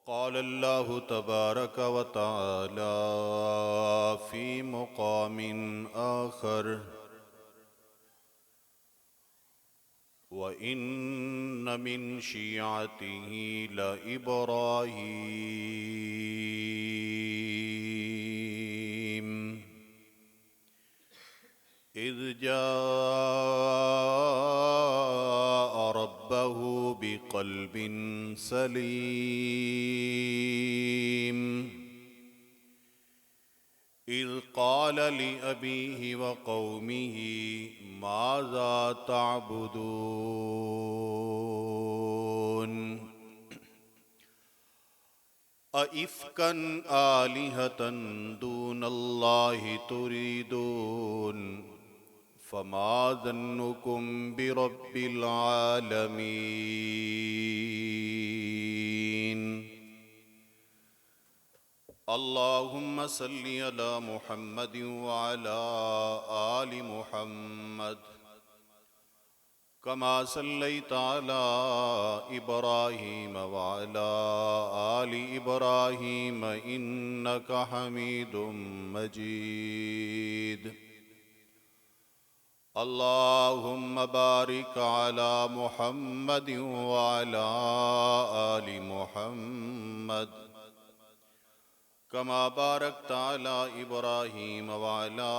क़ाल अल्लाहु तबारक व तआला फ़ी मुक़ामिन आख़र व इन्न मिन शियअतिही लइब्राहीम इज़ जाअ रब्बहु बिक़ल्बिन सलीम इज़ क़ाल लिअबीहि व क़ौमिहि माज़ा तअबुदून अइफ़्कन आलिहतन दूनल्लाहि तुरीदून फ़मा ज़न्नुकुम बिरब्बिल आलमीन। अल्लाहुम्मा सल्लि अला मुहम्मद व अला आलि मुहम्मद कमा सल्लैता अला इब्राहीम व अला आलि इब्राहीम इन्नका हमीदुम मजीद। अल्लाहुम्मा बारिक अला मुहम्मद व अला आलि मुहम्मद कमा बारकता अला इब्राहीम व अला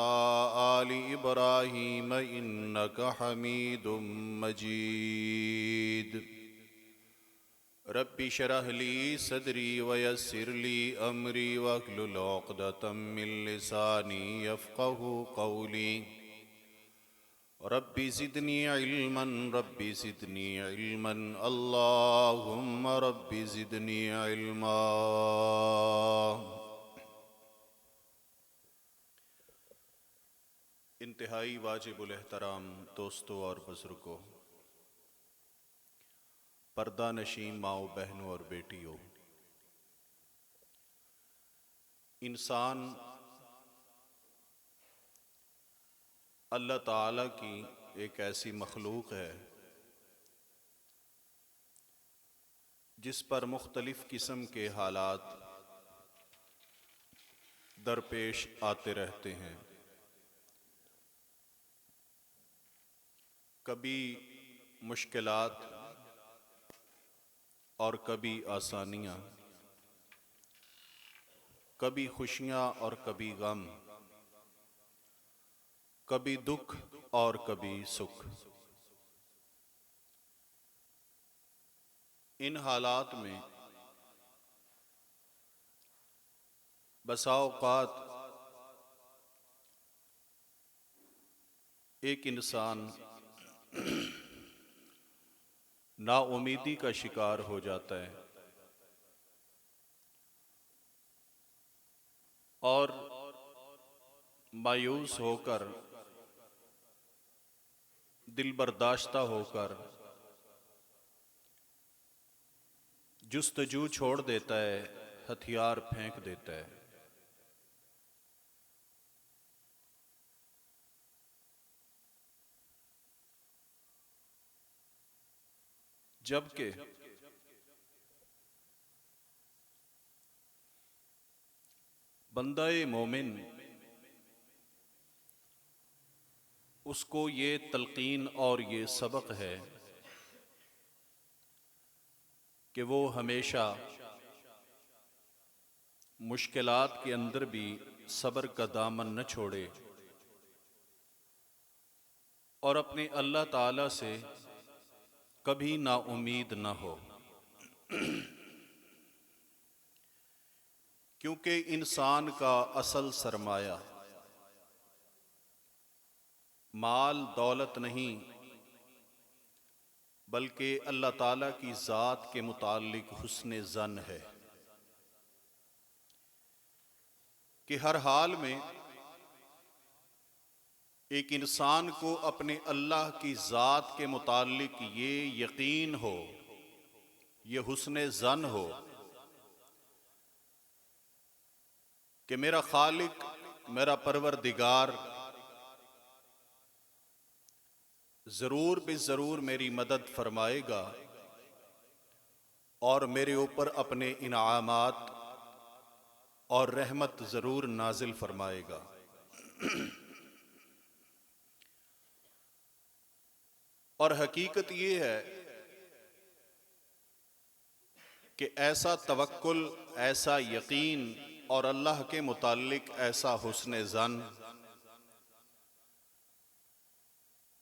आलि इब्राहीम इन्नका हमीदुम मजीद। रब्बि शरह ली सदरी व यस्सिर ली अमरी वहलुल उक़दतम मिन लिसानी यफ़क़हू क़ौली। रब्बि ज़िदनी इल्मन रब्बि ज़िदनी इल्मन अल्लाहुम्मा रब्बि ज़िदनी इल्मा। इंतहाई वाजिबुल एहतराम दोस्तों और बुजुर्गों, पर्दा नशीं माओ बहनों और बेटियों, इंसान अल्लाह ताला की एक ऐसी मखलूक है जिस पर मुख्तलिफ किस्म के हालात दरपेश आते रहते हैं। कभी मुश्किलात और कभी आसानियाँ, कभी खुशियाँ और कभी गम, कभी दुख और कभी सुख। इन हालात में बसा औक़ात एक इंसान नाउमीदी का शिकार हो जाता है और मायूस होकर, दिल बर्दाश्ता होकर जुस्तजू छोड़ देता है, हथियार फेंक देता है। जबकि बंदा-ए मोमिन उसको ये तलकीन और ये सबक है कि वो हमेशा मुश्किलात के अंदर भी सब्र का दामन न छोड़े और अपने अल्लाह ताला से कभी नाउम्मीद न हो। क्योंकि इंसान का असल सरमाया माल दौलत नहीं बल्कि अल्लाह ताला की ज़ात के मुताल्लिक हुस्न ज़न है कि हर हाल में एक इंसान को अपने अल्लाह की ज़ात के मुताल्लिक ये यकीन हो, ये हुस्न ज़न हो कि मेरा खालिक, मेरा परवरदिगार ज़रूर भी ज़रूर मेरी मदद फरमाएगा और मेरे ऊपर अपने इनामात और रहमत ज़रूर नाजिल फरमाएगा। और हकीकत ये है कि ऐसा तवक्कुल, ऐसा यकीन और अल्लाह के मुताल्लिक ऐसा हुस्न ज़न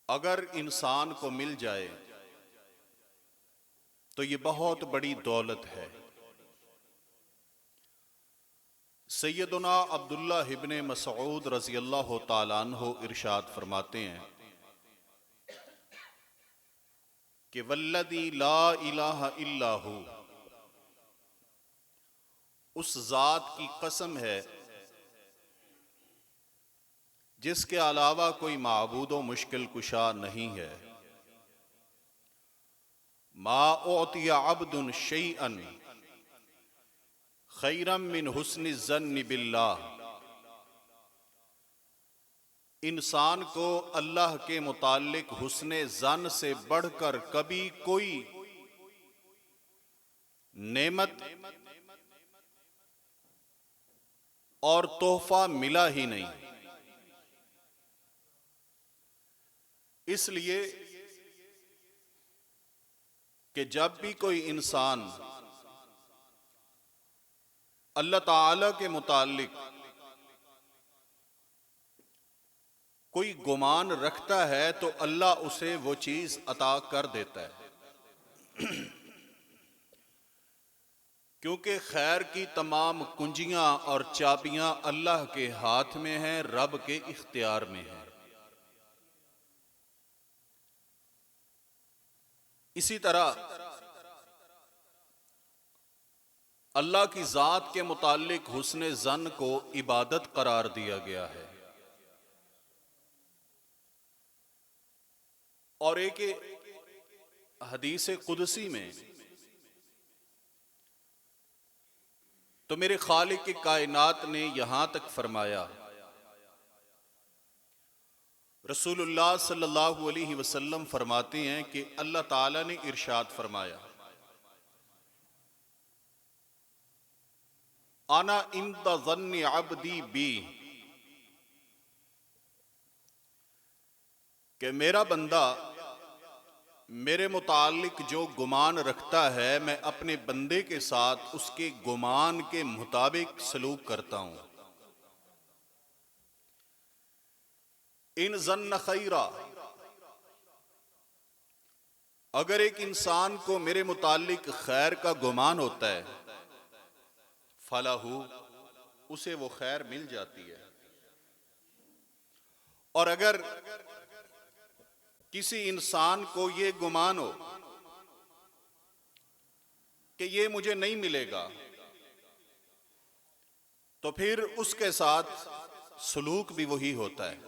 अगर इंसान को मिल जाए तो ये बहुत बड़ी दौलत है। सैयदुना अब्दुल्ला इब्ने मसऊद रज़ी अल्लाह तआला अन्हु इरशाद फरमाते हैं कि वल्लदी ला इलाहा इल्ला हु, उस जात की कसम है जिसके अलावा कोई माबूदो मुश्किल कुशा नहीं है। मा उतिया अब्दुन शैअन खैरम मिन हुस्नि ज़न्नि बिल्लाह, इंसान को अल्लाह के मुताल्लिक हुस्ने ज़न से बढ़कर कभी कोई नेमत और तोहफा मिला ही नहीं। इसलिए कि जब भी कोई इंसान अल्लाह ताला के मुताल्लिक कोई गुमान रखता है तो अल्लाह उसे वो चीज अता कर देता है। क्योंकि खैर की तमाम कुंजियां और चाबियां अल्लाह के हाथ में हैं, रब के इख्तियार में हैं। इसी तरह अल्लाह की जात के मुताल्लिक हुस्ने ज़न को इबादत करार दिया गया है। और एक हदीस कुदसी में तो मेरे खालिक की कायनात ने यहां तक फरमाया, रसूलुल्लाह सल्लल्लाहु अलैहि वसल्लम फरमाते हैं कि अल्लाह ताला ने इरशाद फरमाया, आना इंदा ज़न्नि अब्दी बी, कि मेरा बंदा मेरे मुतालिक जो गुमान रखता है मैं अपने बंदे के साथ उसके गुमान के मुताबिक सलूक करता हूं। इन ज़न्न खैरा, अगर एक इंसान को मेरे मुतालिक खैर का गुमान होता है, फलाहू, उसे वो खैर मिल जाती है। और अगर किसी इंसान को ये गुमान हो कि ये मुझे नहीं मिलेगा, तो फिर उसके साथ सलूक भी वही होता है।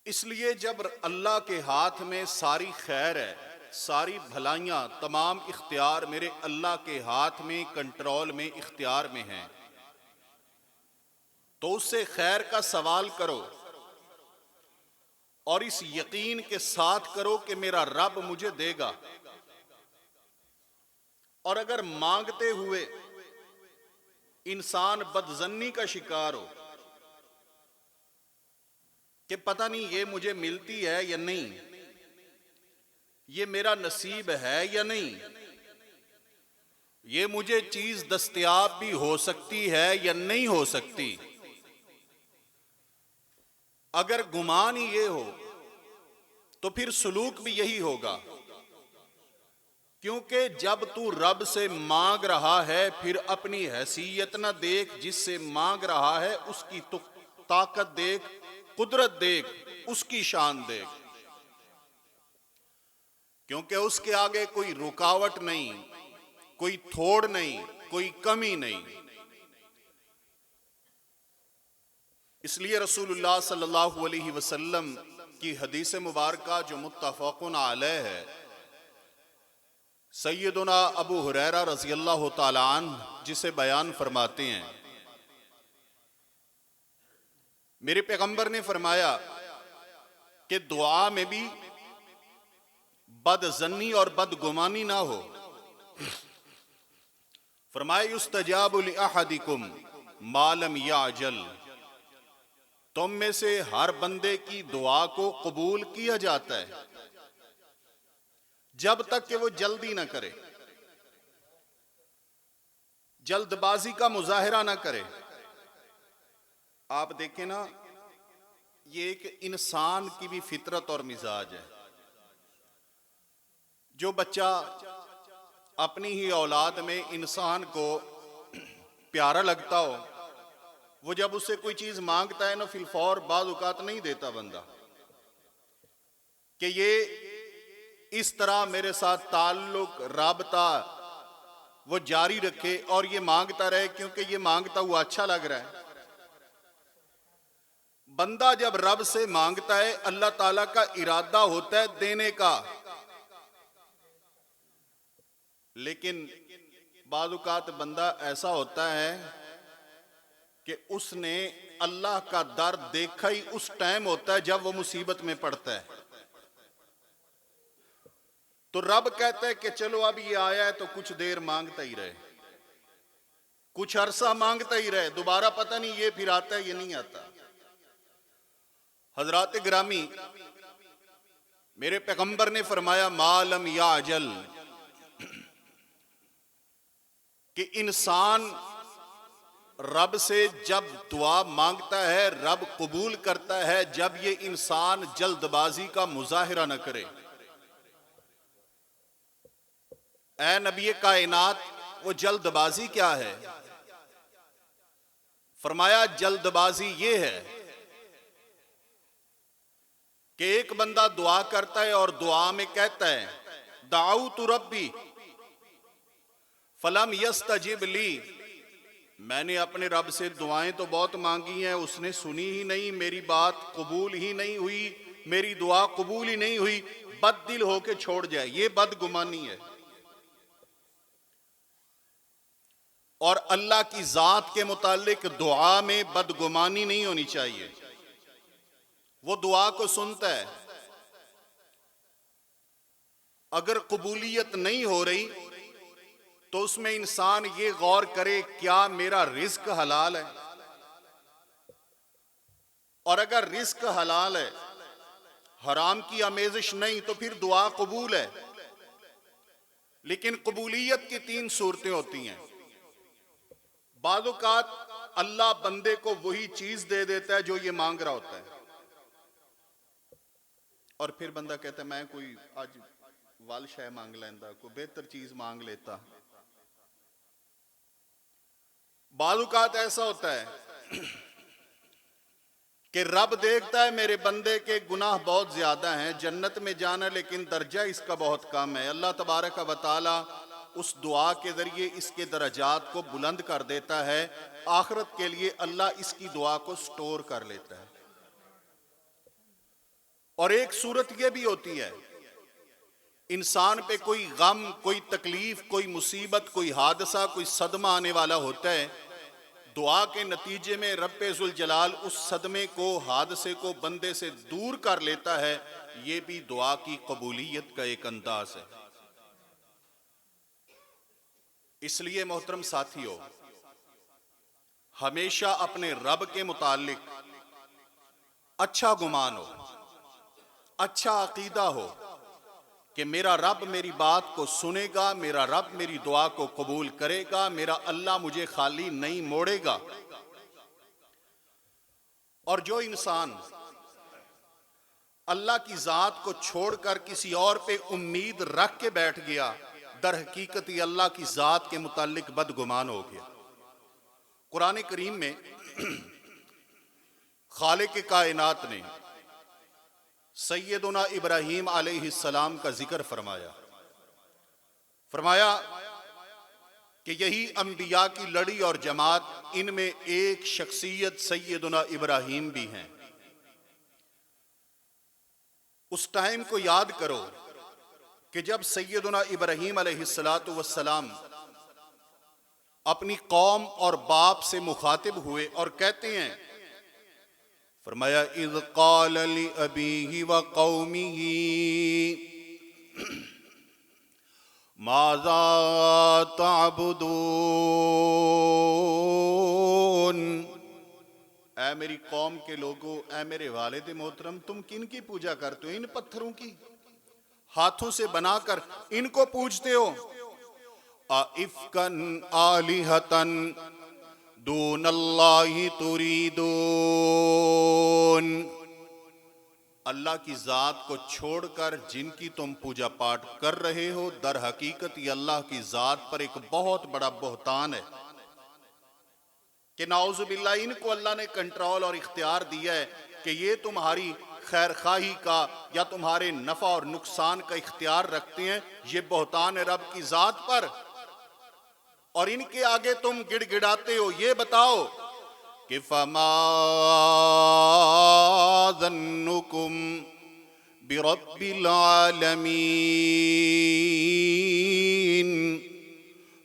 इसलिए जब अल्लाह के हाथ में सारी खैर है, सारी भलाइयां, तमाम इख्तियार मेरे अल्लाह के हाथ में, कंट्रोल में, इख्तियार में हैं, तो उससे खैर का सवाल करो और इस यकीन के साथ करो कि मेरा रब मुझे देगा। और अगर मांगते हुए इंसान बदजन्नी का शिकार हो कि पता नहीं ये मुझे मिलती है या नहीं, ये मेरा नसीब है या नहीं, ये मुझे चीज दस्तयाब भी हो सकती है या नहीं हो सकती, अगर गुमान ही ये हो तो फिर सलूक भी यही होगा। क्योंकि जब तू रब से मांग रहा है, फिर अपनी हैसियत ना देख, जिससे मांग रहा है उसकी तो ताकत देख, कुदरत देख, उसकी शान देख, क्योंकि उसके आगे कोई रुकावट नहीं, कोई थोड़ नहीं, कोई कमी नहीं। इसलिए रसूलुल्लाह सल्लल्लाहु अलैहि वसल्लम की हदीस मुबारका जो मुत्तफ़क़ुन अलैह है, सैयदुना अबू हुरैरा रज़ी अल्लाह तआला अन्हु जिसे बयान फरमाते हैं, मेरे पैगंबर ने फरमाया कि दुआ में भी बदजन्नी और बदगुमानी ना हो। फरमाए युस्तजाबु लिअहदिकुम मालम याजल, तुम में से हर बंदे की दुआ को कबूल किया जाता है जब तक कि वो जल्दी ना करे, जल्दबाजी का मुजाहिरा ना करे। आप देखें ना, ये एक इंसान की भी फितरत और मिजाज है। जो बच्चा अपनी ही औलाद में इंसान को प्यारा लगता हो, वो जब उससे कोई चीज मांगता है ना, फिलफौर बाद औकात नहीं देता बंदा कि ये इस तरह मेरे साथ ताल्लुक राबता वो जारी रखे और ये मांगता रहे, क्योंकि ये मांगता हुआ अच्छा लग रहा है। बंदा जब रब से मांगता है, अल्लाह ताला का इरादा होता है देने का, लेकिन बाद औकात बंदा ऐसा होता है कि उसने अल्लाह का दर देखा ही उस टाइम होता है जब वो मुसीबत में पड़ता है। तो रब कहता है कि चलो अब ये आया है तो कुछ देर मांगता ही रहे, कुछ अरसा मांगता ही रहे, दोबारा पता नहीं ये फिर आता है ये नहीं आता। हजरात ग्रामी, मेरे पैगंबर ने फरमाया मालम या अजल, कि इंसान रब से जब दुआ मांगता है रब कबूल करता है जब ये इंसान जल्दबाजी का मुजाहिरा न करे। ऐ नबी कायनात, वो जल्दबाजी क्या है? फरमाया जल्दबाजी ये है कि एक बंदा दुआ करता है और दुआ में कहता है दाऊतु रब्बी फलम यस्तजिब ली, मैंने अपने रब से दुआएं तो बहुत मांगी हैं, उसने सुनी ही नहीं, मेरी बात कबूल ही नहीं हुई, मेरी दुआ कबूल ही नहीं हुई, बददिल होके छोड़ जाए, ये बदगुमानी है। और अल्लाह की जात के मुतालिक दुआ में बदगुमानी नहीं होनी चाहिए। वो दुआ को सुनता है, अगर कबूलियत नहीं हो रही तो उसमें इंसान ये गौर करे क्या मेरा रिस्क हलाल है, और अगर रिस्क हलाल है, हराम की आमेजिश नहीं, तो फिर दुआ कबूल है। लेकिन कबूलियत की 3 सूरतें होती हैं। बाद औकात अल्लाह बंदे को वही चीज दे देता है जो ये मांग रहा होता है, और फिर बंदा कहता है मैं कोई आज वाल शय मांग लेंदा, कोई बेहतर चीज मांग लेता। बाद औकात ऐसा होता है कि रब देखता है मेरे बंदे के गुनाह बहुत ज्यादा हैं, जन्नत में जाना लेकिन दर्जा इसका बहुत कम है। अल्लाह तबारक व तआला उस दुआ के जरिए इसके दर्जात को बुलंद कर देता है। आखिरत के लिए अल्लाह इसकी दुआ को स्टोर कर लेता है। और एक सूरत यह भी होती है, इंसान पे कोई गम, कोई तकलीफ, कोई मुसीबत, कोई हादसा, कोई सदमा आने वाला होता है, दुआ के नतीजे में रब्बे जुल जलाल उस सदमे को, हादसे को बंदे से दूर कर लेता है। यह भी दुआ की कबूलियत का एक अंदाज है। इसलिए मोहतरम साथियों, हमेशा अपने रब के मुतालिक अच्छा गुमान हो, अच्छा अकीदा हो कि मेरा रब मेरी बात को सुनेगा, मेरा रब मेरी दुआ को कबूल करेगा, मेरा अल्लाह मुझे खाली नहीं मोड़ेगा। और जो इंसान अल्लाह की जात को छोड़कर किसी और पे उम्मीद रख के बैठ गया, दर हकीकत ही अल्लाह की जात के मुतालिक बदगुमान हो गया। कुरान करीम में खालिक कायनात ने सैयदुना इब्राहीम अलैहिस्सलाम का जिक्र फरमाया कि यही अंबिया की लड़ी और जमात, इनमें एक शख्सियत सैयदुना इब्राहीम भी हैं। उस टाइम को याद करो कि जब सैयदुना इब्राहीम अलैहिस्सलातु वस्सलाम अपनी कौम और बाप से मुखातिब हुए और कहते हैं, फरमाया इज़ क़ाल लि अबीही व क़ौमिही माज़ा ताबुदून, ऐ मेरी कौम के लोगों, ऐ मेरे वालिद मोहतरम, तुम किन की पूजा करते हो? इन पत्थरों की, हाथों से बनाकर इनको पूजते हो। अइफ्कन आलिहतन दूनल्लाहि तुरीदून, अल्लाह की जात को छोड़कर जिनकी तुम पूजा पाठ कर रहे हो, दर हकीकत ये अल्लाह की जात पर एक बहुत बड़ा बहतान है कि नाउजुबिल्लाह इनको अल्लाह ने कंट्रोल और इख्तियार दिया है कि ये तुम्हारी खैर खाही का या तुम्हारे नफा और नुकसान का इख्तियार रखते हैं। ये बहतान है रब की जात पर, और इनके आगे तुम गिड़गिड़ाते हो। ये बताओ कि फमा ज़न्नुकुम बिरब्बिल आलमीन,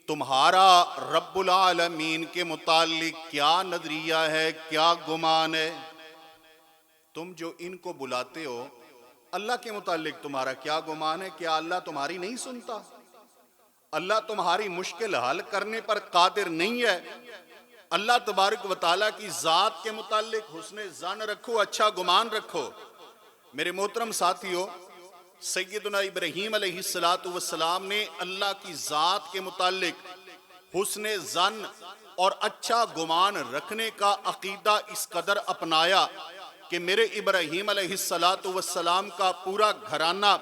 तुम्हारा रब्बुल आलमीन के मुतालिक क्या नजरिया है, क्या गुमान है? तुम जो इनको बुलाते हो, अल्लाह के मुतालिक तुम्हारा क्या गुमान है? क्या अल्लाह तुम्हारी नहीं सुनता? अल्लाह तुम्हारी मुश्किल हल करने पर कादिर नहीं है? अल्लाह तबारक व तआला की जात के मुतालिक हुस्ने ज़न रखो, अच्छा गुमान रखो। मेरे मोहतरम साथियों, सैयदना इब्राहीम अलैहिस्सलातु वस्सलाम ने अल्लाह की जात के मुतालिक हुस्ने ज़न और अच्छा गुमान रखने का अकीदा इस कदर अपनाया कि मेरे इब्राहीम अलैहिस्सलातु वस्सलाम का पूरा घराना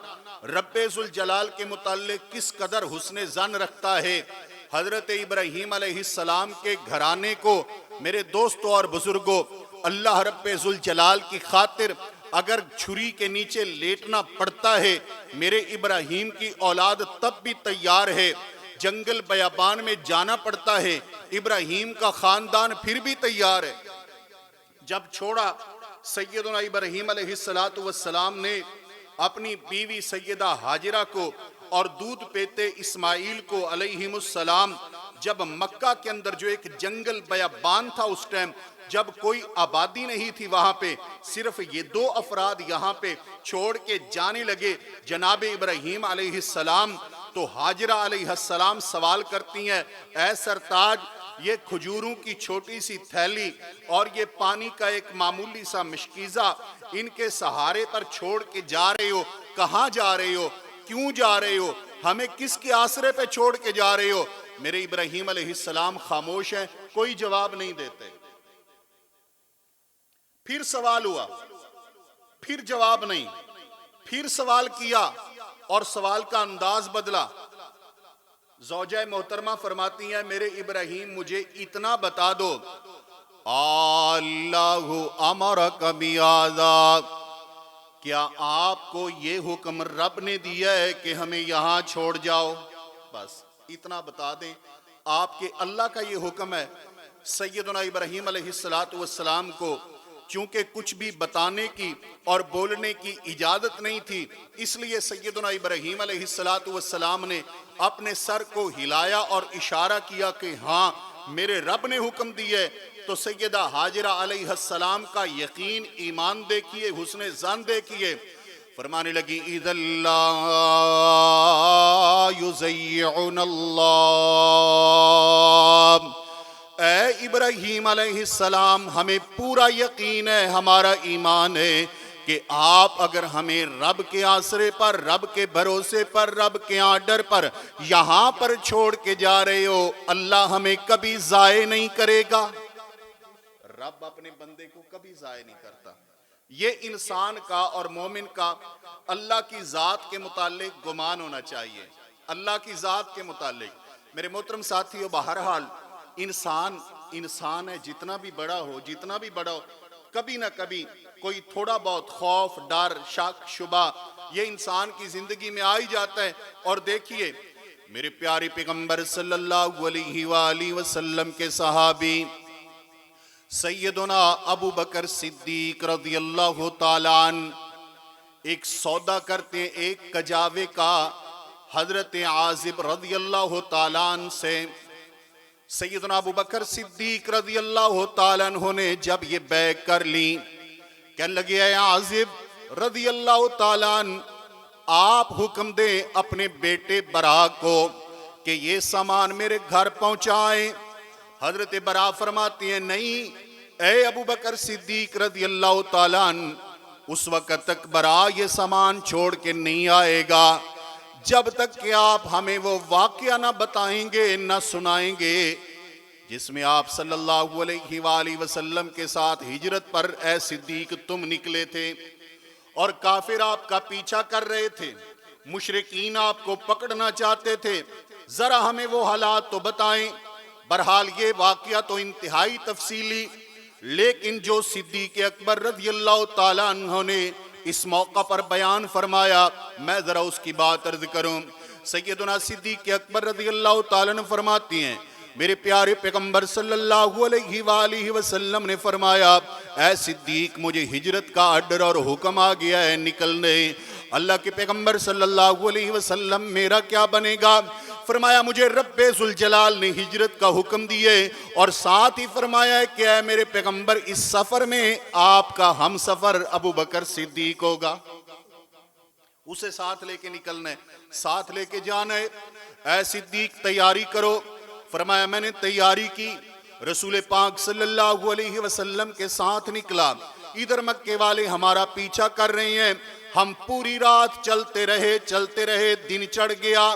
रब्बे जुल जलाल के मुताल्लिक किस कदर हुस्ने ज़न रखता है। हजरत इब्राहीम अलैहिस्सलाम के घराने को मेरे दोस्तों और बुजुर्गों, अल्लाह रब्बे जुल जलाल की खातिर अगर छुरी के नीचे लेटना पड़ता है, मेरे इब्राहीम की औलाद तब भी तैयार है। जंगल बयाबान में जाना पड़ता है, इब्राहीम का खानदान फिर भी तैयार है। जब छोड़ा सैयदना इब्राहीम अलैहिस्सलातु वस्सलाम ने अपनी बीवी सैयदा हाजिरा को और दूध पेते इस्माइल को अलैहिमुस्सलाम, जब मक्का के अंदर जो एक जंगल बयाबान था, उस टाइम जब कोई आबादी नहीं थी, वहां पे सिर्फ ये दो अफराद यहाँ पे छोड़ के जाने लगे जनाब इब्राहीम अलैहिस्सलाम, तो हाजिरा अलैहिस्सलाम सवाल करती हैं, ऐ सरताज, ये खजूरों की छोटी सी थैली और ये पानी का एक मामूली सा मिशकीज़ा इनके सहारे पर छोड़ के जा रहे हो, कहाँ जा रहे हो, क्यों जा रहे हो, हमें किसके आसरे पे छोड़ के जा रहे हो? मेरे इब्राहीम अलैहिस्सलाम खामोश हैं, कोई जवाब नहीं देते। फिर सवाल हुआ, फिर जवाब नहीं, फिर सवाल किया और सवाल का अंदाज बदला। ज़ौजा मोहतरमा फरमाती हैं, मेरे इब्राहीम मुझे इतना बता दो, अल्लाहु अमरक बिहाज़ा, क्या आपको ये हुक्म रब ने दिया है कि हमें यहाँ छोड़ जाओ? बस इतना बता दें, आपके अल्लाह का ये हुक्म है। सैयदना इब्राहीम अलैहिस्सलातु वस्सलाम को चूंकि कुछ भी बताने की और बोलने की इजाजत नहीं थी, इसलिए सैयदना इब्राहीम अलैहिस्सलातु वस्सलाम ने अपने सर को हिलाया और इशारा किया कि हाँ, मेरे रब ने हुक्म दिया। तो सैयदा हाजिरा अलैहिस्सलाम का यकीन, ईमान देखिए, हुस्ने ज़न देखिए, फरमाने लगी, इज़ल्ला युज़य्यिउनल्लाह, ऐ इब्राहीम अलैहिस्सलाम, हमें पूरा यकीन है, हमारा ईमान है कि आप अगर हमें रब के आसरे पर, रब के भरोसे पर, रब के आर्डर पर यहाँ पर छोड़ के जा रहे हो, अल्लाह हमें कभी ज़ाये नहीं करेगा। रब अपने बंदे को कभी ज़ाये नहीं करता। ये इंसान का और मोमिन का अल्लाह की ज़ात के मुतालिक गुमान होना चाहिए, अल्लाह की ज़ात के मुतालिक। मेरे मोहतरम साथियों, बहरहाल इंसान है, जितना भी बड़ा हो, जितना भी बड़ा हो, कभी ना कभी कोई थोड़ा बहुत खौफ, डर, शक, शुबा ये इंसान की जिंदगी में आ ही जाता है। और देखिए, मेरे प्यारे पैगंबर सल्लल्लाहु अलैहि वसल्लम के सहाबी सैयदना अबू बकर सिद्दीक रज़ियल्लाहु ताला अन्हु एक सौदा करते, एक कजावे का हजरत आजिब रज़ियल्लाहु ताला अन्हु से सैयदना अबू बकर सिद्दीक रज़ियल्लाहु ताला अन्हु ने जब ये बैग कर ली, कहने लगे, आजिब रज़ियल्लाहु ताला अन्हु, आप हुक्म दें अपने बेटे बरा को कि ये सामान मेरे घर पहुंचाए। हजरत बरा फरमाती हैं, नहीं ए अबू बकर सिद्दीक रज़ी अल्लाह ताला अन्हु, उस वक्त तक बरा ये सामान छोड़ के नहीं आएगा जब तक कि आप हमें वो वाकया ना बताएंगे ना सुनाएंगे जिसमें आप सल्लल्लाहु अलैहि वसल्लम के साथ हिजरत पर ए सिद्दीक तुम निकले थे और काफिर आपका पीछा कर रहे थे, मुशरिकीन आपको पकड़ना चाहते थे, जरा हमें वो हालात तो बताएं। बहरहाल ये वाकया तो इंतहाई तफसीली, लेकिन जो सिद्दीक अकबर रज़ी अल्लाह ताला अन्हु ने इस मौका पर बयान फरमाया, मैं जरा उसकी बात अर्ज करूं। सैयदना सिद्दीक अकबर रज़ी अल्लाह ताला अन्हु फरमाती हैं, मेरे प्यारे पैगंबर सल्लल्लाहु अलैहि वसल्लम ने फरमाया, ऐ सिद्दीक मुझे हिजरत का ऑर्डर और हुक्म आ गया है निकलने। अल्लाह के पैगंबर सल्लल्लाहु अलैहि वसल्लम मेरा क्या बनेगा? फरमाया, मुझे रब्बे जुल जलाल ने हिजरत का हुक्म दिए और साथ ही फरमाया है कि ऐ मेरे पैगंबर इस सफर में आपका हम सफर अबू बकर सिद्दीक होगा। उसे साथ लेके निकलना है, साथ लेके जाना है। ऐ सिद्दीक तैयारी करो। फरमाया, मैंने तैयारी की, रसूल पाक सल्लल्लाहु अलैहि वसल्लम के साथ निकला। इधर मक्के वाले हमारा पीछा कर रहे हैं, हम पूरी रात चलते रहे, दिन चढ़ गया,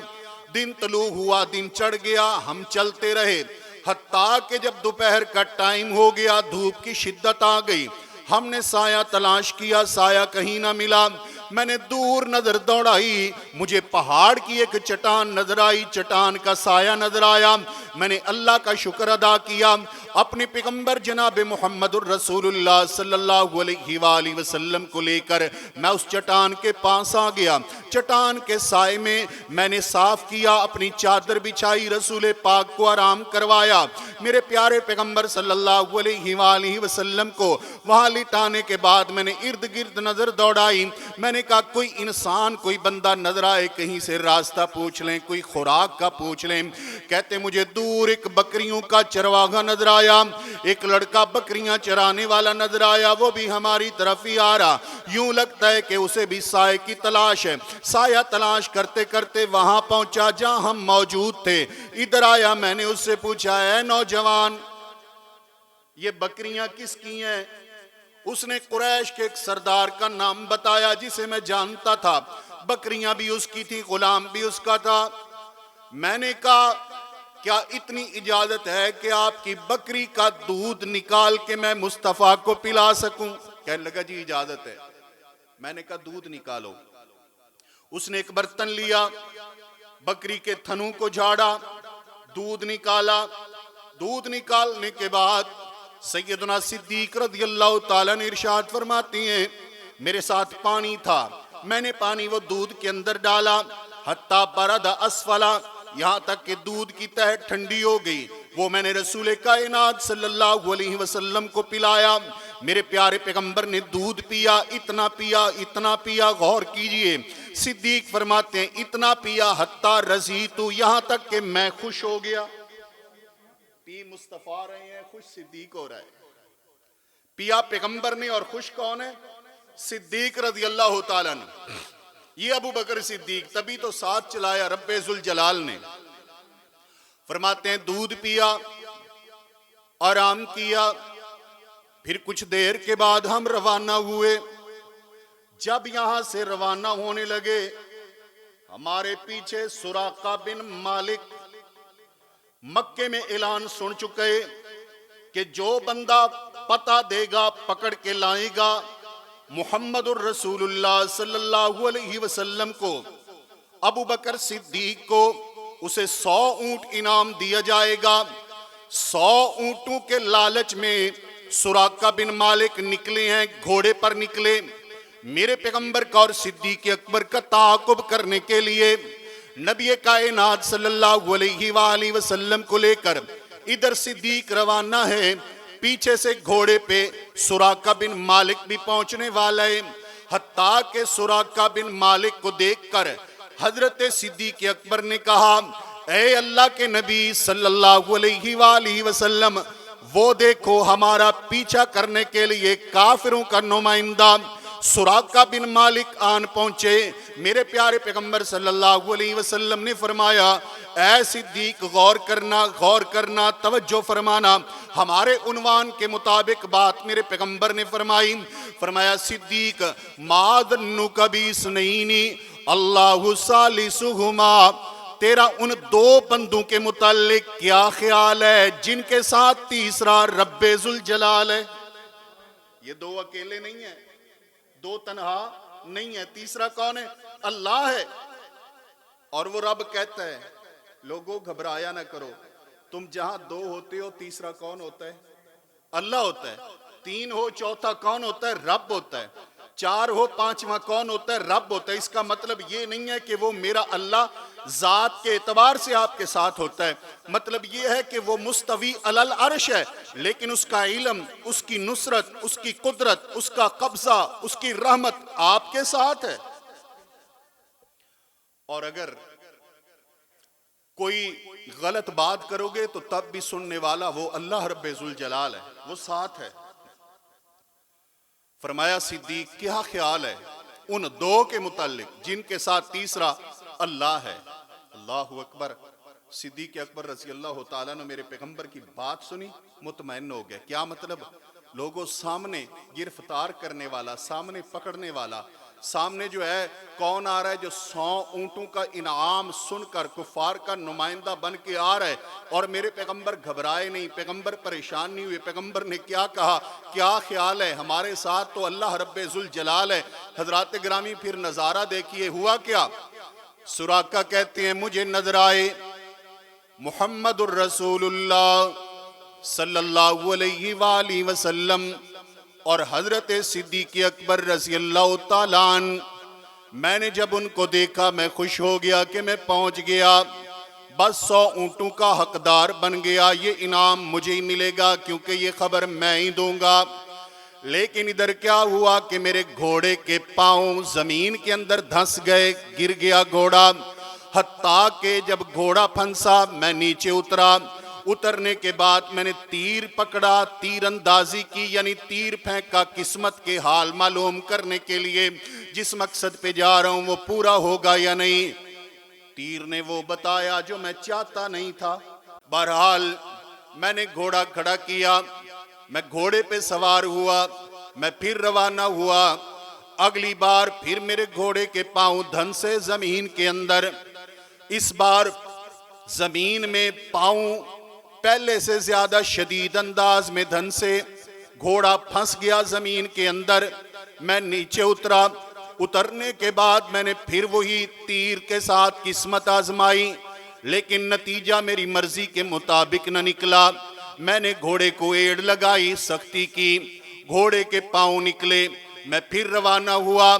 दिन तलू हुआ, दिन चढ़ गया, हम चलते रहे, हत्ता कि जब दोपहर का टाइम हो गया, धूप की शिद्दत आ गई, हमने साया तलाश किया, साया कहीं ना मिला। मैंने दूर नजर दौड़ाई, मुझे पहाड़ की एक चट्टान नजर आई, चट्टान का साया नजर आया। मैंने अल्लाह का शुक्र अदा किया, अपने पैगंबर जनाब मुहम्मदुर रसूलुल्लाह सल्लल्लाहु अलैहि वसल्लम को लेकर मैं उस चट्टान के पास आ गया। चट्टान के साए में मैंने साफ किया, अपनी चादर बिछाई, रसूल पाक को आराम करवाया। मेरे प्यारे पैगंबर सल्लल्लाहु अलैहि वसल्लम को वहां लिटाने के बाद मैंने इर्द गिर्द नजर दौड़ाई। मैंने कहा, कोई इंसान, कोई बंदा नजर आए, कहीं से रास्ता पूछ लें, कोई खुराक का पूछ लें। कहते मुझे दूर एक बकरियों का चरवाहा नजर आया, एक लड़का बकरियां चराने वाला नजर आया, वो भी हमारी तरफ ही आ रहा। यूं लगता है कि उसे भी साए की तलाश है। साया तलाश करते करते वहां पहुंचा जहां हम मौजूद थे। इधर आया, मैंने उससे पूछा, है नौजवान, ये बकरियां किसकी हैं? उसने कुरैश के एक सरदार का नाम बताया जिसे मैं जानता था, बकरियां भी उसकी थी, गुलाम भी उसका था। मैंने कहा, क्या इतनी इजाजत है कि आपकी बकरी का दूध निकाल के मैं मुस्तफा को पिला सकूं? कहने लगा, जी इजाजत है। मैंने कहा, दूध निकालो। उसने एक बर्तन लिया, बकरी के थनों को झाड़ा, दूध निकाला। दूध निकालने के बाद सैयदना सिद्दीक रज़ियल्लाहु ताला ने इरशाद फरमाती हैं, मेरे साथ पानी था, मैंने पानी वो दूध के अंदर डाला, हत्ता बरद असफला, यहाँ तक कि दूध की तह ठंडी हो गई। वो मैंने रसूल कायनात सल्लल्लाहु अलैहि वसल्लम को पिलाया। मेरे प्यारे पैगंबर ने दूध पिया, इतना पिया, इतना पिया, गौर कीजिए। सिद्दीक फरमाते हैं, इतना पिया हत्ता रजी तू, यहाँ तक कि मैं खुश हो गया। पी मुस्तफा रहे हैं, खुश सिद्दीक हो रहा है। पिया पैगंबर ने और खुश कौन है? सिद्दीक रज़ियल्लाहु ताला अन्हु। ये अबू बकर सिद्दीक, तभी तो साथ चलाया रब्बे जुल जलाल ने। फरमाते हैं, दूध पिया, आराम किया, फिर कुछ देर के बाद हम रवाना हुए। जब यहां से रवाना होने लगे, हमारे पीछे सुराका बिन मालिक मक्के में ऐलान सुन चुके कि जो बंदा पता देगा, पकड़ के लाएगा मुहम्मदुर रसूलुल्लाह सल्लल्लाहु अलैहि वसल्लम को, अबू बकर सिद्दीक को, उसे 100 ऊंट इनाम दिया जाएगा। 100 ऊंटों के लालच में सुराका बिन मालिक निकले हैं, घोड़े पर निकले, मेरे पैगंबर का और सिद्दीक अकबर का ताक़ुब करने के लिए। नबी कायनात सल्लल्लाहु अलैहि वसल्लम को लेकर इधर सिद्दीक रवाना है, पीछे से घोड़े पे सुराका बिन मालिक भी पहुंचने वाला है। हत्ता के सुराका बिन मालिक को देखकर हजरत सिद्दीक अकबर ने कहा, ए अल्लाह के नबी सल्लल्लाहु अलैहि वसल्लम, वो देखो हमारा पीछा करने के लिए काफिरों का नुमाइंदा सुराका बिन मालिक आन पहुंचे। मेरे प्यारे पैगंबर सल्लल्लाहु अलैहि वसल्लम ने फरमाया, ऐ सिद्दीक गौर करना, तवज्जो फरमाना। हमारे उन्वान के मुताबिक बात मेरे पैगंबर ने फरमाया, सिद्दीक मादनु कभी सुनैनी अल्लाहु सालिसुहुमा, तेरा उन दो बंदों के मुतालिक क्या ख्याल है जिनके साथ तीसरा रब्बे जुल जलाल है। ये दो अकेले नहीं है, दो तन्हा नहीं है, तीसरा कौन है? अल्लाह है। और वो रब कहता है, लोगों घबराया ना करो, तुम जहां दो होते हो तीसरा कौन होता है? अल्लाह होता है। तीन हो चौथा कौन होता है? रब होता है। चार हो पांचवा कौन होता है? रब होता है। इसका मतलब ये नहीं है कि वो मेरा अल्लाह जात के एतबार से आपके साथ होता है, मतलब ये है कि वो मुस्तवी अलल अर्श है, लेकिन उसका इल्म, उसकी नुसरत, उसकी कुदरत, उसका कब्जा, उसकी रहमत आपके साथ है। और अगर कोई गलत बात करोगे तो तब भी सुनने वाला वो अल्लाह रब्बे जुल जलाल है, वो साथ है। फरमाया, सिद्दीक क्या ख्याल है उन दो के मुतालिक जिनके साथ तीसरा अल्लाह है। अल्लाहु अकबर। सिद्दीक अकबर रज़ी अल्लाह तआला ने मेरे पैगंबर की बात सुनी, मुतमईन हो गए। क्या मतलब? लोगों सामने गिरफ्तार करने वाला, सामने पकड़ने वाला, सामने जो है कौन आ रहा है? जो 100 ऊंटों का इनाम सुनकर कुफार का नुमाइंदा बन के आ रहा है। और मेरे पैगंबर घबराए नहीं, पैगंबर परेशान नहीं हुए। पैगंबर ने क्या कहा? क्या ख्याल है? हमारे साथ तो अल्लाह रब्बे जुल जलाल है। हजरात गिरामी, फिर नजारा देखिए, हुआ क्या? सुराका कहते हैं, मुझे नजर आए मुहम्मदुर रसूलुल्लाह सल्लल्लाहु अलैहि वसल्लम और हजरत सिद्दीक अकबर रज़ी अल्लाह तआला अन्हु। मैंने जब उनको देखा मैं खुश हो गया कि मैं पहुंच गया, बस 100 ऊंटों का हकदार बन गया, ये इनाम मुझे ही मिलेगा क्योंकि ये खबर मैं ही दूंगा। लेकिन इधर क्या हुआ कि मेरे घोड़े के पांव जमीन के अंदर धंस गए, गिर गया घोड़ा। हत्ता के जब घोड़ा फंसा मैं नीचे उतरा। उतरने के बाद मैंने तीर पकड़ा, तीर अंदाजी की, यानी तीर फेंका किस्मत के हाल मालूम करने के लिए, जिस मकसद पे जा रहा हूं वो पूरा होगा या नहीं। तीर ने वो बताया जो मैं चाहता नहीं था। बहरहाल मैंने घोड़ा खड़ा किया, मैं घोड़े पे सवार हुआ, मैं फिर रवाना हुआ। अगली बार फिर मेरे घोड़े के पांव धंसे जमीन के अंदर। इस बार जमीन में पांव पहले से ज्यादा शदीद अंदाज में धंसे, घोड़ा फंस गया जमीन के अंदर। मैं नीचे उतरा। उतरने के बाद मैंने फिर वही तीर के साथ किस्मत आजमाई, लेकिन नतीजा मेरी मर्जी के मुताबिक न निकला। मैंने घोड़े को एड़ लगाई, सख्ती की, घोड़े के पांव निकले। मैं फिर रवाना हुआ।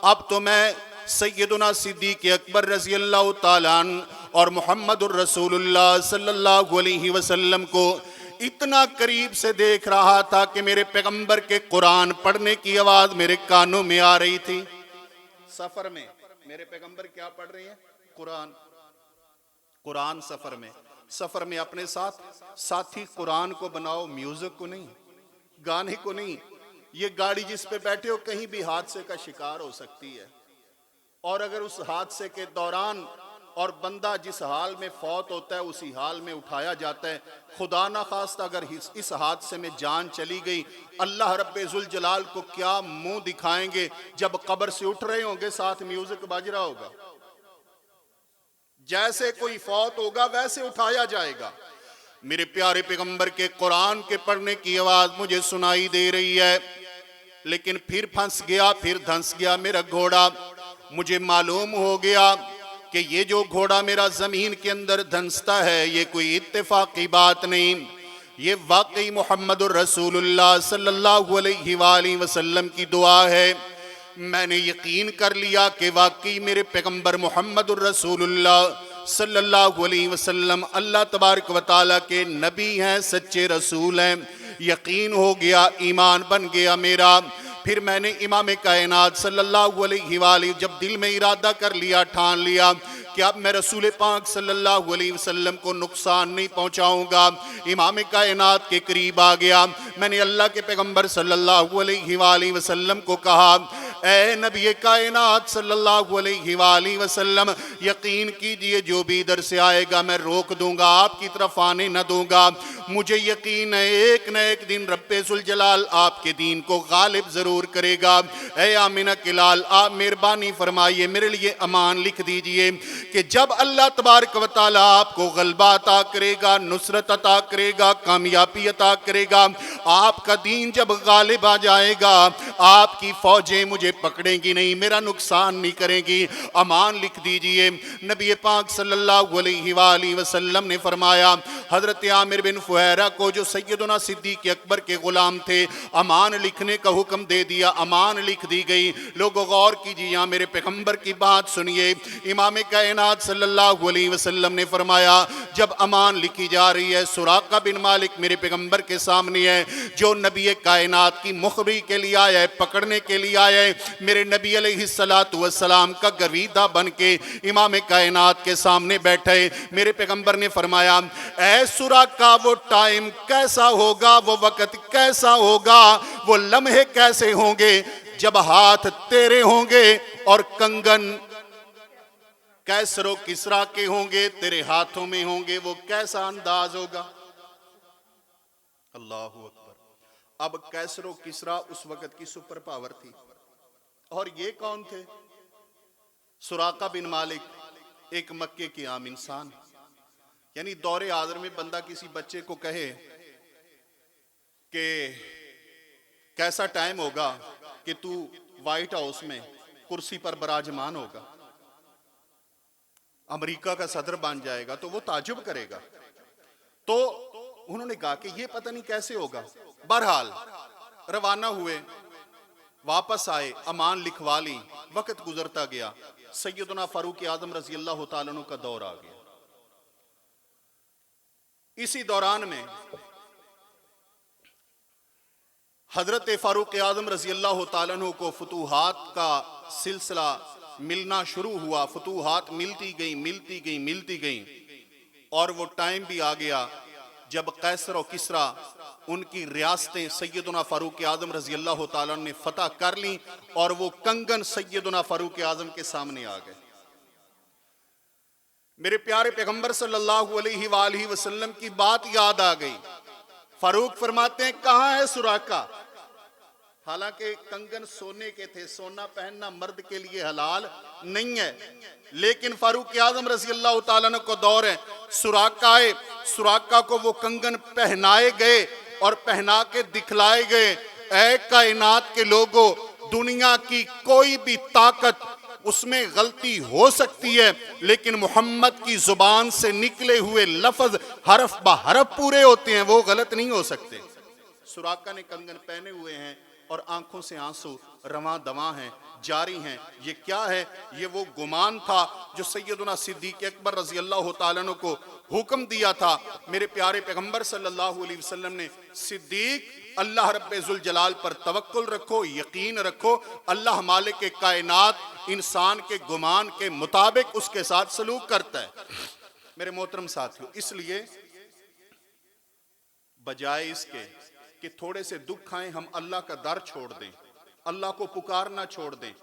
अब तो मैं सैयदुना सिद्दीक अकबर रज़ी अल्लाह तआला अन्हु और मुहम्मदुर रसूलुल्लाह सल्लल्लाहु अलैहि वसल्लम को इतना करीब से देख रहा था कि मेरे पैगंबर के कुरान पढ़ने की आवाज मेरे कानों में आ रही थी। सफर में मेरे पैगंबर क्या पढ़ रहे हैं? कुरान। कुरान सफर में अपने साथ साथी कुरान को बनाओ, म्यूजिक को नहीं, गाने को नहीं। ये गाड़ी जिस पे बैठे हो कहीं भी हादसे का शिकार हो सकती है, और अगर उस हादसे के दौरान और बंदा जिस हाल में फौत होता है उसी हाल में उठाया जाता है, खुदा ना खास्ता अगर इस हादसे में जान चली गई, अल्लाह रब्बे जुल जलाल को क्या मुंह दिखाएंगे जब कब्र से उठ रहे होंगे, साथ म्यूजिक बज रहा होगा। जैसे कोई फौत होगा वैसे उठाया जाएगा। मेरे प्यारे पैगंबर के कुरान के पढ़ने की आवाज मुझे सुनाई दे रही है, लेकिन फिर फंस गया, फिर धंस गया मेरा घोड़ा। मुझे मालूम हो गया कि ये जो घोड़ा मेरा जमीन के अंदर धंसता है ये कोई इत्तेफाकी बात नहीं, ये वाकई मुहम्मदुर रसूलुल्लाह सल्लल्लाहु अलैहि वसल्लम की दुआ है। मैंने यकीन कर लिया कि वाकई मेरे पैगंबर मुहम्मदुर रसूलुल्लाह सल्लल्लाहु अलैहि वसल्लम अल्लाह तबारक व तआला के नबी हैं, सच्चे रसूल हैं। यकीन हो गया, ईमान बन गया मेरा। फिर मैंने इमाम कायनात सल्लल्लाहु अलैहि वसल्लम जब दिल में इरादा कर लिया, ठान लिया कि अब मैं रसूल पाक सल्लल्लाहु अलैहि वसल्लम को नुकसान नहीं पहुंचाऊंगा, इमाम कायनात के करीब आ गया। मैंने अल्लाह के पैगंबर सल्लल्लाहु अलैहि वसल्लम को कहा, ए नबी कायनात सल्लल्लाहु अलैहि वसल्लम, यकीन कीजिए जो भी इधर से आएगा मैं रोक दूंगा, आपकी तरफ आने न दूंगा। मुझे यकीन है एक न एक दिन रब्बे जुल जलाल आपके दीन को गालिब जरूर करेगा। ए आमिना के लाल, आप मेहरबानी फरमाइए मेरे लिए अमान लिख दीजिए कि जब अल्लाह तबारक व तआला आपको गलबा अता करेगा, नुसरत अता करेगा, कामयाबी अता करेगा, आपका दीन जब गालिब आ जाएगा, आपकी फौजें मुझे पकड़ेंगी नहीं, मेरा नुकसान नहीं करेंगी। अमान लिख दीजिए। नबी पाक सल्लल्लाहु अलैहि वसल्लम ने फरमाया, हजरत आमिर बिन फुहैरा को जो सैयदना सिद्दीक अकबर के गुलाम थे, अमान लिखने का हुक्म दे दिया। अमान लिख दी गई। लोगों गौर कीजिए, यहाँ मेरे पैगंबर की बात सुनिए। इमाम कायनात सल्लल्लाहु अलैहि वसल्लम ने फरमाया, जब अमान लिखी जा रही है, सुराका बिन मालिक मेरे पैगंबर के सामने है, जो नबी कायनात की मुखबरी के लिए आया है, पकड़ने के लिए आया है। मेरे नबी अलैहिस्सलातु वस्सलाम का गरीदा बन के इमाम कायनात के सामने बैठे। मेरे पैगंबर ने फरमाया, ऐ सुराका, वो टाइम कैसा होगा, वो वक्त कैसा होगा, वो लम्हे कैसे होंगे जब हाथ तेरे होंगे और कंगन कैसरो किसरा के होंगे, तेरे हाथों में होंगे, वो कैसा अंदाज होगा। अल्लाहु अकबर। अब कैसरो किसरा उस वक्त की सुपर पावर थी, और ये कौन थे? सुराका बिन मालिक, एक मक्के के आम इंसान। यानी दौरे आदर में बंदा किसी बच्चे को कहे कि कैसा टाइम होगा कि तू व्हाइट हाउस में कुर्सी पर बराजमान होगा, अमेरिका का सदर बन जाएगा, तो वो ताजुब करेगा। तो उन्होंने कहा कि ये पता नहीं कैसे होगा। बहरहाल रवाना हुए, वापस आए, अमान लिखवा ली। वक्त गुजरता गया, सैयदना फारूक आजम रजी अल्लाह तआला अन्हु का दौर आ गया। इसी दौरान में हजरत फारूक आजम रजी अल्लाह तआला अन्हु को फतूहात का सिलसिला मिलना शुरू हुआ। फतूहात मिलती गई, मिलती गई, मिलती गई, और वो टाइम भी आ गया जब कैसर और किसरा उनकी रियासतें सैयदना फारूक आजम रजी अल्लाह तआला ने फतह कर ली, और वो कंगन सैयदना फारूक आजम के सामने आ गए। मेरे प्यारे पैगंबर सल्लल्लाहु अलैहि वसल्लम की बात याद आ गई। फारूक फरमाते हैं, कहां है सुराका? हालांकि कंगन सोने के थे, सोना पहनना मर्द के लिए हलाल नहीं है, लेकिन फारूक आजम रजी अल्लाह तआला अन्हु को दौर है। सुराका आए, सुराका को वो कंगन पहनाए गए और पहना के दिखलाए गए। ऐ कायनात के लोगों, दुनिया की कोई भी ताकत, उसमें गलती हो सकती है, लेकिन मोहम्मद की जुबान से निकले हुए लफ्ज हरफ ब हरफ पूरे होते हैं, वो गलत नहीं हो सकते। सुराका ने कंगन पहने हुए हैं और आंखों से आंसू रवां दवां हैं, जारी हैं। ये क्या है? ये वो गुमान था जो सैयदना सिद्दीक अकबर रजी अल्लाह तआला अन्हु को हुक्म दिया था। मेरे प्यारे पैगंबर सल्लल्लाहु अलैहि वसल्लम ने, सिद्दीक, अल्लाह रब्बे जुल जलाल पर तवक्कुल रखो, यकीन रखो, अल्लाह मालिक के कायनात इंसान के गुमान के मुताबिक उसके साथ सलूक करता है। मेरे मोहतरम साथियों, इसलिए बजाय इसके कि थोड़े से दुख आए, हम अल्लाह का दर छोड़ दें, अल्लाह को पुकारना छोड़ दें,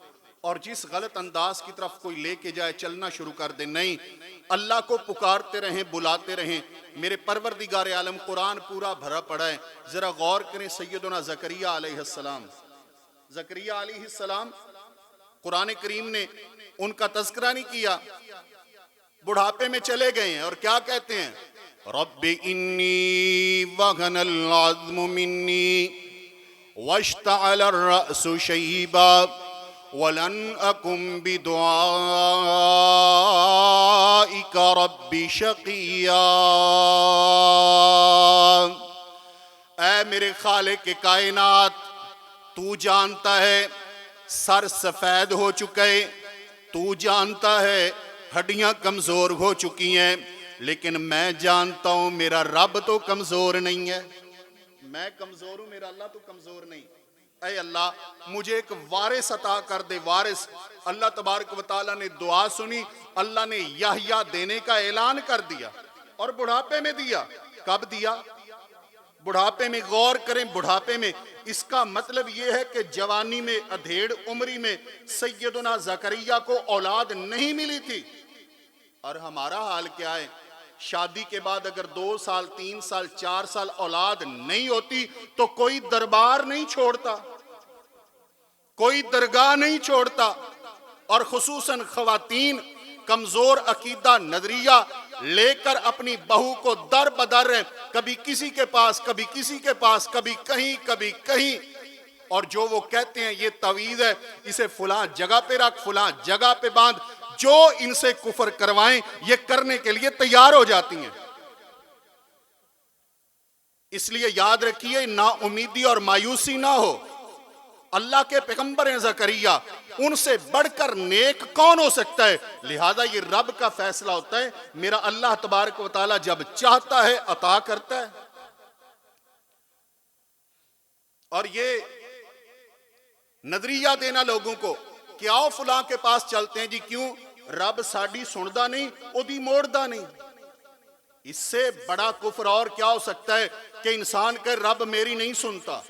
और जिस गलत अंदाज की तरफ कोई लेके जाए चलना शुरू कर दे। नहीं, अल्लाह को पुकारते रहें, बुलाते रहें। मेरे परवरदिगार आलम कुरान पूरा भरा पड़ा है, जरा गौर करें। सैयदना ज़करिया अलैहिस्सलाम, ज़करिया अलैहिस्सलाम, कुरान करीम ने उनका तज़किरा नहीं किया, बुढ़ापे में चले गए हैं, और क्या कहते हैं? रब्बि इन्नी वहनल अज़्मु मिन्नी वश्तअल अर्रअसु शैबा वलन अकुम बिदुआइका रब्बि शक़िया। ऐ मेरे खालिक के कायनात, तू जानता है सर सफेद हो चुका है, तू जानता है हड्डियां कमजोर हो चुकी हैं, लेकिन मैं जानता हूं मेरा रब तो कमजोर नहीं है। मैं कमजोर हूं, मेरा अल्लाह तो कमजोर नहीं। ऐ अल्लाह, मुझे एक वारिस अता कर दे, वारिस। अल्लाह तबारक व तआला ने दुआ सुनी, अल्लाह ने याहया देने का ऐलान कर दिया, और बुढ़ापे में दिया। कब दिया? बुढ़ापे में गौर करें, बुढ़ापे में इसका मतलब यह है कि जवानी में अधेड़ उम्री में सैयदना जकरिया को औलाद नहीं मिली थी। और हमारा हाल क्या है, शादी के बाद अगर 2 साल 3 साल 4 साल औलाद नहीं होती तो कोई दरबार नहीं छोड़ता, कोई दरगाह नहीं छोड़ता। और खुसूसन खवातीन कमजोर अकीदा नजरिया लेकर अपनी बहू को दर बदर है, कभी किसी के पास, कभी किसी के पास, कभी कहीं, कभी कहीं। और जो वो कहते हैं ये तवीज है, इसे फुला जगह पे रख, फुला जगह पे बांध, जो इनसे कुफर करवाएं ये करने के लिए तैयार हो जाती हैं। इसलिए याद रखिए, ना उम्मीदी और मायूसी ना हो। अल्लाह के पैगंबर हैं ज़करिया, उनसे बढ़कर नेक कौन हो सकता है। लिहाजा ये रब का फैसला होता है। मेरा अल्लाह तबारक व तआला जब चाहता है अता करता है। और ये नजरिया देना लोगों को कि आओ फुला के पास चलते हैं जी, क्यों? रब साड़ी सुनदा नहीं, ओदी मोड़दा नहीं। इससे बड़ा कुफर और क्या हो सकता है कि इंसान के रब मेरी नहीं सुनता,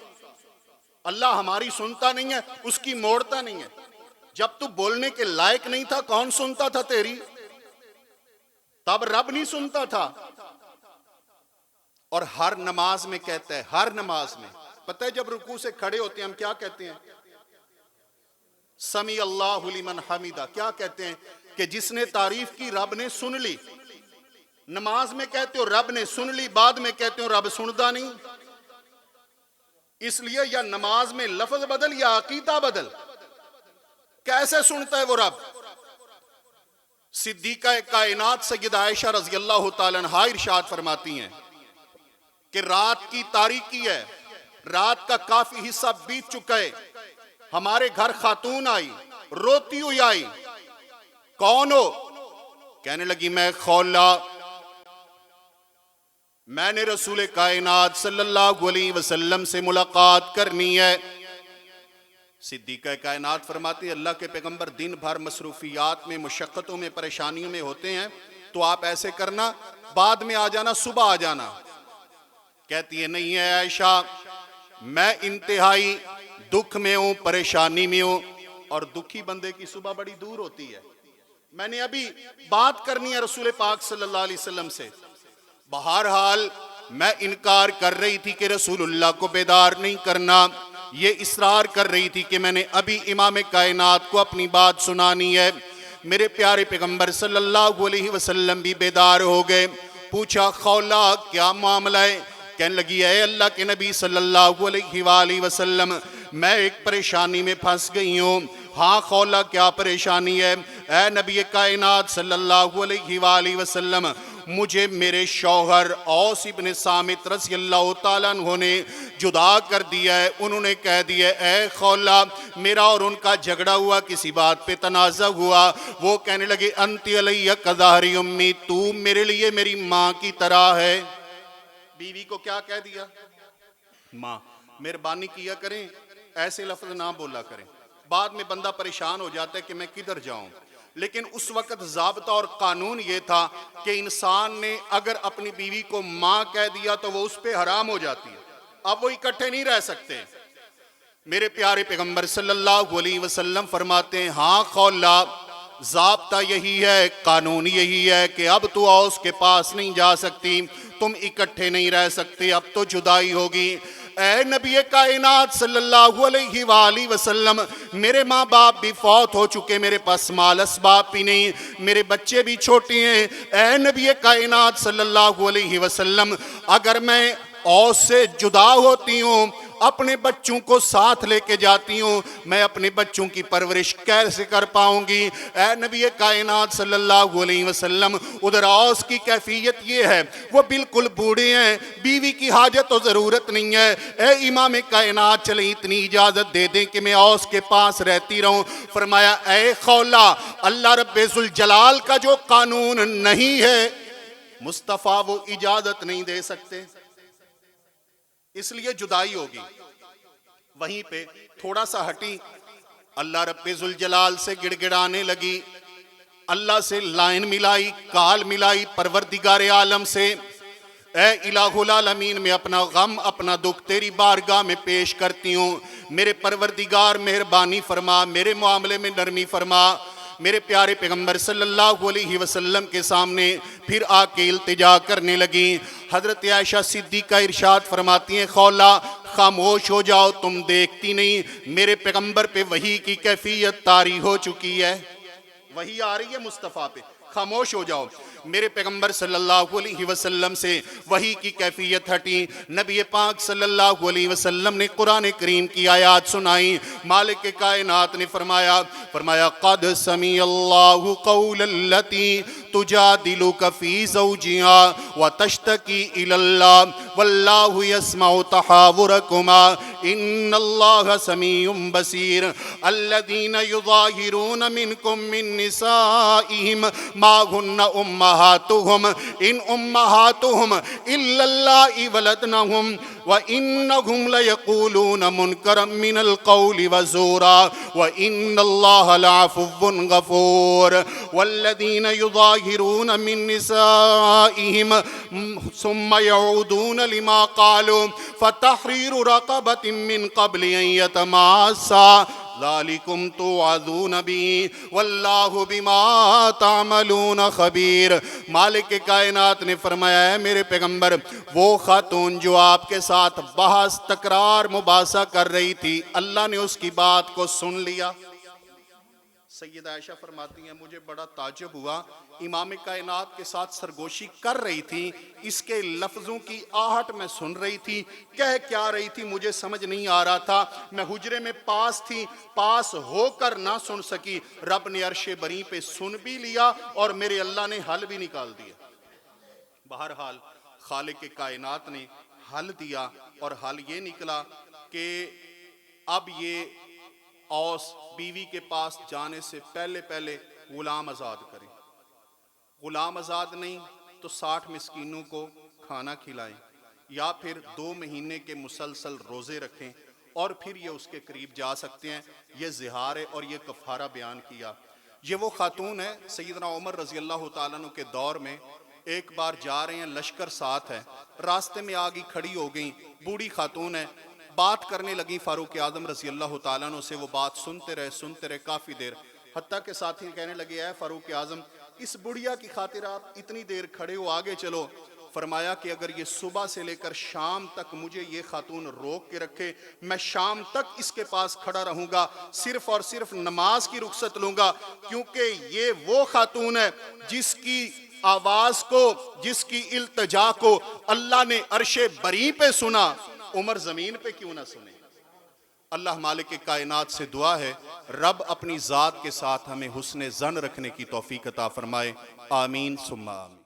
अल्लाह हमारी सुनता नहीं है, उसकी मोड़ता नहीं है। जब तू बोलने के लायक नहीं था कौन सुनता था तेरी? तब रब नहीं सुनता था। और हर नमाज में कहता है, हर नमाज में, पता है जब रुकू से खड़े होते हैं हम क्या कहते हैं? समी अल्लाहु लिमन हमीदा। क्या कहते हैं? कि जिसने तारीफ की रब ने सुन ली। नमाज में कहते हो रब ने सुन ली, बाद में कहते हो रब सुनदा नहीं। इसलिए या नमाज में लफ्ज बदल या अकीदा बदल। कैसे सुनता है वो रब? सिद्दीका कायनात सैयदा आयशा रज़ी अल्लाह तआला अन्हा इरशाद फरमाती हैं कि रात की तारीकी है, रात का काफी हिस्सा बीत चुका है, हमारे घर खातून आई, रोती हुई आई। कौन हो? कहने लगी मैं खौला, मैंने रसूल कायनात सल्लल्लाहु अलैहि वसल्लम से मुलाकात करनी है। सिद्दीक़ा कायनात फरमाती है अल्लाह के पैगंबर दिन भर मसरूफियात में, मुशक्क़तों में, परेशानियों में होते हैं, तो आप ऐसे करना बाद में आ जाना, सुबह आ जाना। कहती है नहीं है आयशा, मैं इंतहाई दुख में हूं, परेशानी में हूं, और दुखी बंदे की सुबह बड़ी दूर होती है। मैंने अभी बात करनी है रसूल पाक सल्लल्लाहु अलैहि वसल्लम से। बहरहाल मैं इनकार कर रही थी कि रसूलुल्लाह को बेदार नहीं करना, ये इसरार कर रही थी कि मैंने अभी इमाम कायनात को अपनी बात सुनानी है। मेरे प्यारे पैगंबर सल्लल्लाहु अलैहि वसल्लम भी बेदार हो गए। पूछा खौला क्या मामला है? कहने लगी है अल्लाह के नबी सल्लल्लाहु अलैहि वसल्लम, मैं एक परेशानी में फंस गई हूँ। हाँ खौला क्या परेशानी है? ऐ नबी कायनात सल्लल्लाहु अलैहि वसल्लम, मुझे मेरे शौहर औस इब्न सामित रज़ियल्लाहु ताला अन्हु ने जुदा कर दिया है। उन्होंने कह दिया ऐ खौला, मेरा और उनका झगड़ा हुआ, किसी बात पे तनाज़ा हुआ। वो कहने लगे अंति अलैया कज़हरी उम्मी, तू मेरे लिए मेरी माँ की तरह है। बीवी को क्या कह दिया? माँ। मेहरबानी किया करें ऐसे लफ्ज ना बोला करें, बाद में बंदा परेशान हो जाता है कि मैं किधर जाऊं। लेकिन उस वक्त ज़ाब्ता और कानून ये था कि इंसान ने अगर अपनी बीवी को माँ कह दिया तो वो उस पर हराम हो जाती है, अब वो इकट्ठे नहीं रह सकते। मेरे प्यारे पैगंबर सल्लल्लाहु अलैहि वसल्लम फरमाते हैं हाँ खौला, ज़ाब्ता यही है, कानून यही है कि अब तू औस के पास नहीं जा सकती, तुम इकट्ठे नहीं रह सकते, अब तो जुदाई होगी। ऐ नबी कायनात सल्लल्लाहु अलैहि वसल्लम, मेरे माँ बाप भी फौत हो चुके, मेरे पास माल असबाब भी नहीं, मेरे बच्चे भी छोटे हैं। ऐ नबी कायनात सल्लल्लाहु अलैहि वसल्लम, अगर मैं औस से जुदा होती हूँ, अपने बच्चों को साथ लेके जाती हूँ, मैं अपने बच्चों की परवरिश कैसे कर पाऊंगी? ऐ नबी कायनात सल्लल्लाहु अलैहि वसल्लम, उधर औस की कैफियत ये है, वो बिल्कुल बूढ़े हैं, बीवी की हाजत तो ज़रूरत नहीं है। ऐ इमाम कायनात, चले इतनी इजाज़त दे दें कि मैं औस के पास रहती रहूँ। फरमाया ऐ खौला, अल्लाह रब्बे जुल जलाल का जो कानून नहीं है, मुस्तफ़ा वो इजाज़त नहीं दे सकते, इसलिए जुदाई होगी। वहीं पे थोड़ा सा हटी, अल्लाह रब्बे जुल जलाल से गिड़गिड़ाने लगी, अल्लाह से लाइन मिलाई, काल मिलाई परवरदिगार आलम से। ए इलाहुल आलमीन, मैं अपना गम अपना दुख तेरी बारगाह में पेश करती हूँ। मेरे परवरदिगार मेहरबानी फरमा, मेरे मामले में नरमी फरमा। मेरे प्यारे पैगंबर सल्लल्लाहु अलैहि वसल्लम के सामने फिर आके इल्तिजा करने लगी। हजरत आयशा सिद्दीका इरशाद फरमाती हैं, खौला खामोश हो जाओ, तुम देखती नहीं मेरे पैगंबर पे वही की कैफियत तारी हो चुकी है, वही आ रही है मुस्तफ़ा पे, खामोश हो जाओ। मेरे पैगंबर सल्लल्लाहु अलैहि वसल्लम से वही की कैफियत हटी। नबी पाक सल्लल्लाहु अलैहि वसल्लम ने कुरान करीम की आयत सुनाई। मालिक कायनात ने फरमाया क़द समी अल्लाहु क़ौलल्लती तुजादिलुका फ़ी ज़ौजिहा व तश्तकी इलल्लाह वल्लाहु यस्मउ तहावुरकुमा इन्नल्लाह समीउम बसीर। अल्लज़ीना युज़ाहिरून मिनकुम मिन निसाइहिम मा हुन्ना उम्महातुहुम इन उम्महातुहुम इल्लल्लाहि वलदनहुम व इन्नहुम लयक़ूलून मुनकरम मिनल क़ौलि व ज़ूरा व इन्नल्लाह लअफ़ुव्वुन गफ़ूर। वल्लज़ीना युज़ाहिरून मिन निसाइहिम सुम्मा यऊदून लिमा क़ालू फ़तहरीरु रक़बतिन मिन क़ब्लि अन यतमास्सा ज़ालिकुम तुअज़ून बिही वल्लाहु बिमा तामलून खबीर। मालिक कायनात ने फरमाया है मेरे पैगंबर, वो खातून जो आपके साथ बहस तकरार मुबासा कर रही थी, अल्लाह ने उसकी बात को सुन लिया। सैयदा आयशा फरमाती हैं, मुझे बड़ा ताज्जुब हुआ, इमाम कायनात के साथ सरगोशी कर रही थी, इसके लफ्ज़ों की आहट मैं सुन रही थी, कह क्या रही थी मुझे समझ नहीं आ रहा था। मैं हुजरे में पास थी, पास होकर ना सुन सकी। रब ने अर्शे बरी पे सुन भी लिया और मेरे अल्लाह ने हल भी निकाल दिया। बहरहाल खालिक कायनात ने हल दिया और हल ये निकला कि अब ये औस बीवी के पास जाने से पहले पहले गुलाम आज़ाद करें। गुलाम आज़ाद नहीं तो 60 मिस्कीनों को खाना खिलाएं, या फिर 2 महीने के मुसलसल रोज़े रखें और फिर ये उसके करीब जा सकते हैं। ये ज़िहार है और ये कफ़ारा बयान किया। ये वो खातून है, सैयदना उमर रज़ी अल्लाह तआला अन्हु के दौर में एक बार जा रहे हैं, लश्कर साथ है, रास्ते में आगे खड़ी हो गई, बूढ़ी खातून है, बात करने लगी फारूक आज़म रज़ी अल्लाह तआला अन्हु से। वो बात सुनते रहे काफ़ी देर, हत्ता के साथी कहने लगे, ऐ फारूक आज़म, इस बुढ़िया की खातिर आप इतनी देर खड़े हो, आगे चलो। फरमाया कि अगर ये सुबह से लेकर शाम तक मुझे ये खातून रोक के रखे, मैं शाम तक इसके पास खड़ा रहूंगा, सिर्फ और सिर्फ नमाज की रुखसत लूंगा, क्योंकि ये वो खातून है जिसकी आवाज को, जिसकी इल्तिजा को अल्लाह ने अर्शे बरी पे सुना, उमर जमीन पे क्यों ना सुने। अल्लाह मालिक कायनात से दुआ है, रब अपनी ज़ात के साथ हमें हुस्ने ज़न रखने की तौफीक अता फरमाए। आमीन सुम्मा आमीन।